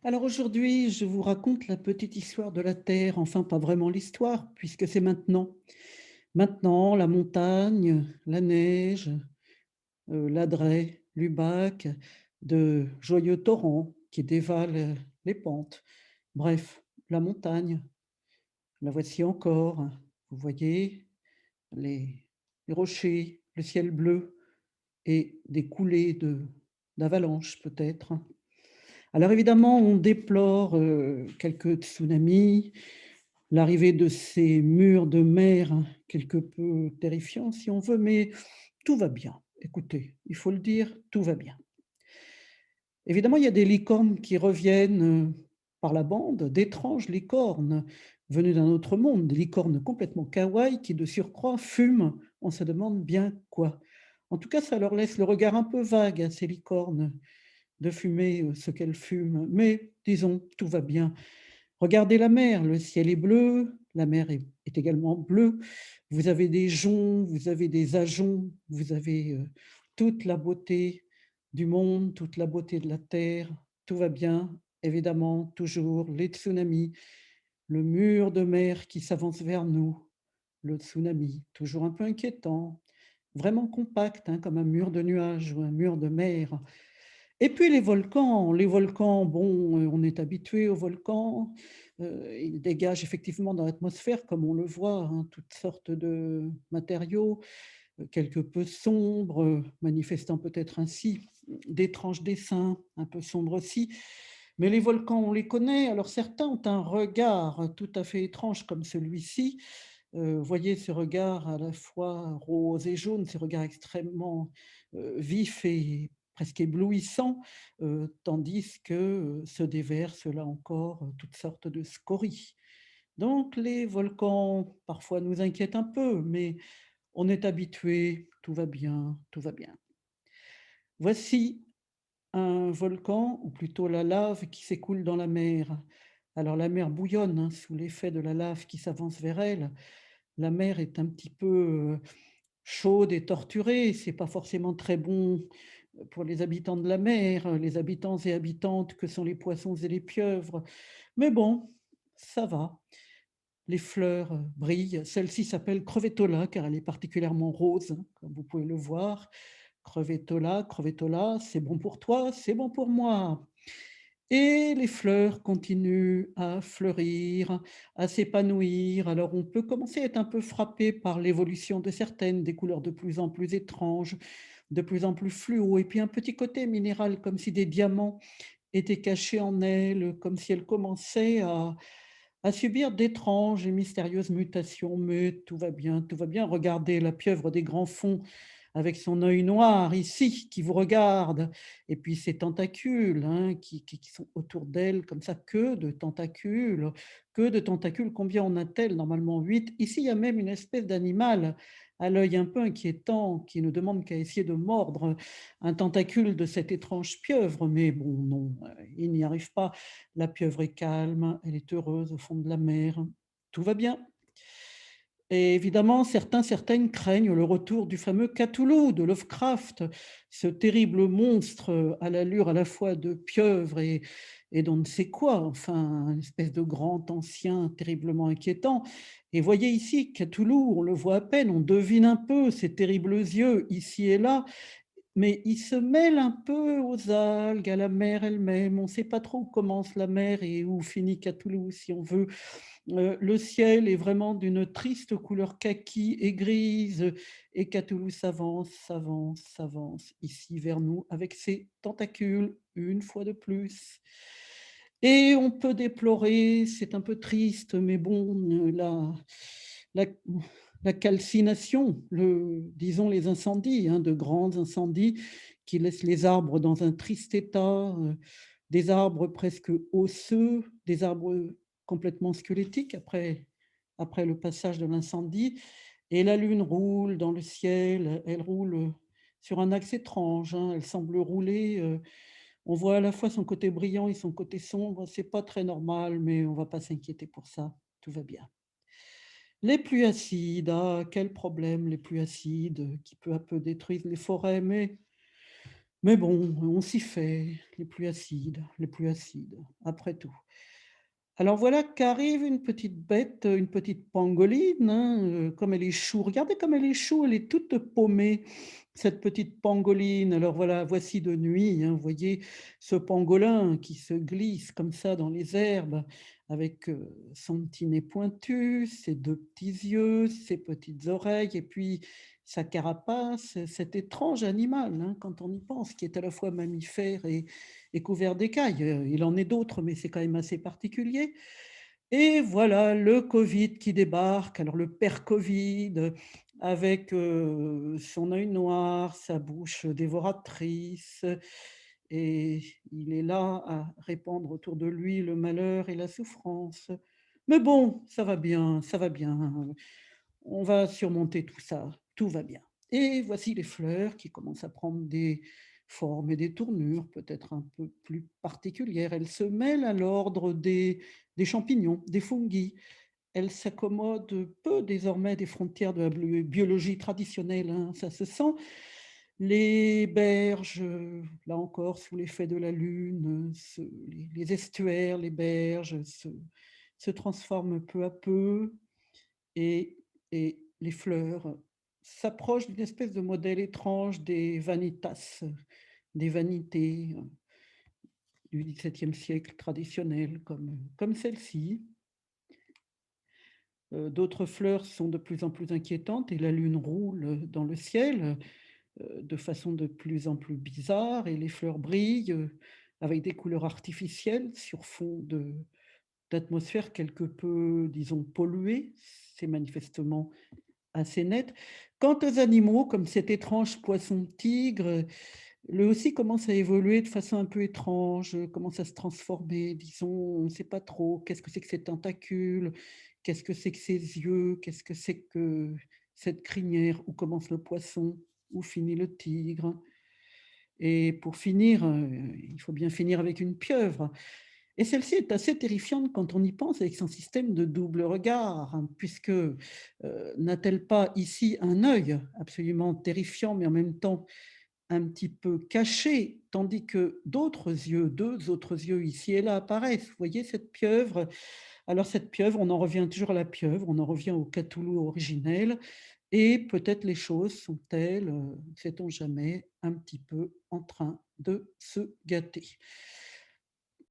Alors aujourd'hui, je vous raconte la petite histoire de la Terre, enfin pas vraiment l'histoire, puisque c'est maintenant. Maintenant, la montagne, la neige, l'Adret, l'Ubac, de joyeux torrents qui dévalent les pentes. Bref, la montagne, la voici encore. Vous voyez les, les rochers, le ciel bleu et des coulées d'avalanches peut-être. Alors évidemment, on déplore quelques tsunamis, l'arrivée de ces murs de mer quelque peu terrifiants si on veut, mais tout va bien. Écoutez, il faut le dire, tout va bien. Évidemment, il y a des licornes qui reviennent par la bande, d'étranges licornes venues d'un autre monde, des licornes complètement kawaii qui de surcroît fument. On se demande bien quoi. En tout cas, ça leur laisse le regard un peu vague à ces licornes de fumer ce qu'elles fument. Mais disons, tout va bien. Regardez la mer, le ciel est bleu, la mer est également bleue. Vous avez des joncs, vous avez des ajoncs, vous avez toute la beauté du monde, toute la beauté de la terre. Tout va bien, évidemment, toujours les tsunamis, le mur de mer qui s'avance vers nous, le tsunami, toujours un peu inquiétant, vraiment compact, hein, comme un mur de nuages ou un mur de mer. Et puis les volcans, bon, on est habitué aux volcans, ils dégagent effectivement dans l'atmosphère, comme on le voit, hein, toutes sortes de matériaux, quelque peu sombres, manifestant peut-être ainsi d'étranges dessins, un peu sombres aussi. Mais les volcans, on les connaît, alors certains ont un regard tout à fait étrange comme celui-ci. Voyez ce regard à la fois rose et jaune, ce regard extrêmement, vif et presque éblouissant, tandis que, se déversent là encore, toutes sortes de scories. Donc les volcans parfois nous inquiètent un peu, mais on est habitué, tout va bien, tout va bien. Voici un volcan, ou plutôt la lave qui s'écoule dans la mer. Alors la mer bouillonne, hein, sous l'effet de la lave qui s'avance vers elle. La mer est un petit peu, chaude et torturée, c'est pas forcément très bon, pour les habitants de la mer, les habitants et habitantes que sont les poissons et les pieuvres. Mais bon, ça va. Les fleurs, brillent. Celle-ci s'appelle Crevetola car elle est particulièrement rose, hein, comme vous pouvez le voir. Crevetola, Crevetola, c'est bon pour toi, c'est bon pour moi. Et les fleurs continuent à fleurir, à s'épanouir. Alors on peut commencer à être un peu frappé par l'évolution de certaines, des couleurs de plus en plus étranges, de plus en plus fluo, et puis un petit côté minéral, comme si des diamants étaient cachés en elles, comme si elles commençaient à subir d'étranges et mystérieuses mutations. Mais tout va bien, tout va bien. Regardez la pieuvre des grands fonds avec son œil noir ici, qui vous regarde, et puis ses tentacules, hein, qui sont autour d'elle comme ça, que de tentacules, que de tentacules. Combien en a-t-elle? Normalement 8. Ici, il y a même une espèce d'animal à l'œil un peu inquiétant qui ne demande qu'à essayer de mordre un tentacule de cette étrange pieuvre, mais bon, non, il n'y arrive pas. La pieuvre est calme, elle est heureuse au fond de la mer, tout va bien. Et évidemment, certaines craignent le retour du fameux Cthulhu de Lovecraft, ce terrible monstre, à l'allure à la fois de pieuvre et d'on ne sait quoi, enfin, une espèce de grand ancien terriblement inquiétant. Et voyez ici, Cthulhu, on le voit à peine, on devine un peu ses terribles yeux ici et là, mais il se mêle un peu aux algues, à la mer elle-même. On ne sait pas trop où commence la mer et où finit Cthulhu, si on veut. Le ciel est vraiment d'une triste couleur kaki et grise, et Cthulhu s'avance, s'avance, s'avance ici vers nous avec ses tentacules, une fois de plus. Et on peut déplorer, c'est un peu triste, mais bon, la la calcination, disons les incendies, hein, de grands incendies qui laissent les arbres dans un triste état, des arbres presque osseux, des arbres complètement squelettiques après le passage de l'incendie, et la lune roule dans le ciel, elle roule, sur un axe étrange, hein, elle semble rouler, on voit à la fois son côté brillant et son côté sombre, c'est pas très normal, mais on va pas s'inquiéter pour ça, tout va bien. Les pluies acides, ah quel problème les pluies acides, qui peu à peu détruisent les forêts, mais Mais bon, on s'y fait, les plus acides, après tout. Alors voilà qu'arrive une petite bête, une petite pangoline, hein, comme elle est chou. Regardez comme elle est chou, elle est toute paumée, cette petite pangoline. Alors voilà, voici de nuit, hein, vous voyez ce pangolin qui se glisse comme ça dans les herbes avec, son petit nez pointu, ses 2 petits yeux, ses petites oreilles et puis sa carapace, cet étrange animal, hein, quand on y pense, qui est à la fois mammifère et couvert d'écailles. Il en est d'autres, mais c'est quand même assez particulier. Et voilà le Covid qui débarque. Alors le père Covid, avec, son œil noir, sa bouche dévoratrice et il est là à répandre autour de lui le malheur et la souffrance. Mais bon, ça va bien, ça va bien. On va surmonter tout ça, tout va bien. Et voici les fleurs qui commencent à prendre des formes et des tournures peut-être un peu plus particulières. Elles se mêlent à l'ordre des champignons, des fungi. Elles s'accommodent peu désormais des frontières de la biologie traditionnelle, hein, ça se sent. Les berges, là encore, sous l'effet de la lune, les estuaires, les berges se transforment peu à peu et les fleurs s'approchent d'une espèce de modèle étrange des vanitas, des vanités, du XVIIe siècle traditionnelles comme celle-ci. D'autres fleurs sont de plus en plus inquiétantes et la lune roule dans le ciel, de façon de plus en plus bizarre et les fleurs brillent, avec des couleurs artificielles sur fond d'atmosphère quelque peu, disons, polluée. C'est manifestement assez net. Quant aux animaux, comme cet étrange poisson-tigre, lui aussi commence à évoluer de façon un peu étrange, commence à se transformer, disons, on ne sait pas trop. Qu'est-ce que c'est que ces tentacules? Qu'est-ce que c'est que ces yeux? Qu'est-ce que c'est que cette crinière? Où commence le poisson? Où finit le tigre? Et pour finir, il faut bien finir avec une pieuvre. Et celle-ci est assez terrifiante quand on y pense avec son système de double regard, hein, puisque, n'a-t-elle pas ici un œil absolument terrifiant, mais en même temps un petit peu caché, tandis que d'autres yeux, 2 autres yeux ici et là apparaissent. Vous voyez cette pieuvre? Alors cette pieuvre, on en revient toujours à la pieuvre, on en revient au Cthulhu originel et peut-être les choses sont-elles, sait-on jamais, un petit peu en train de se gâter.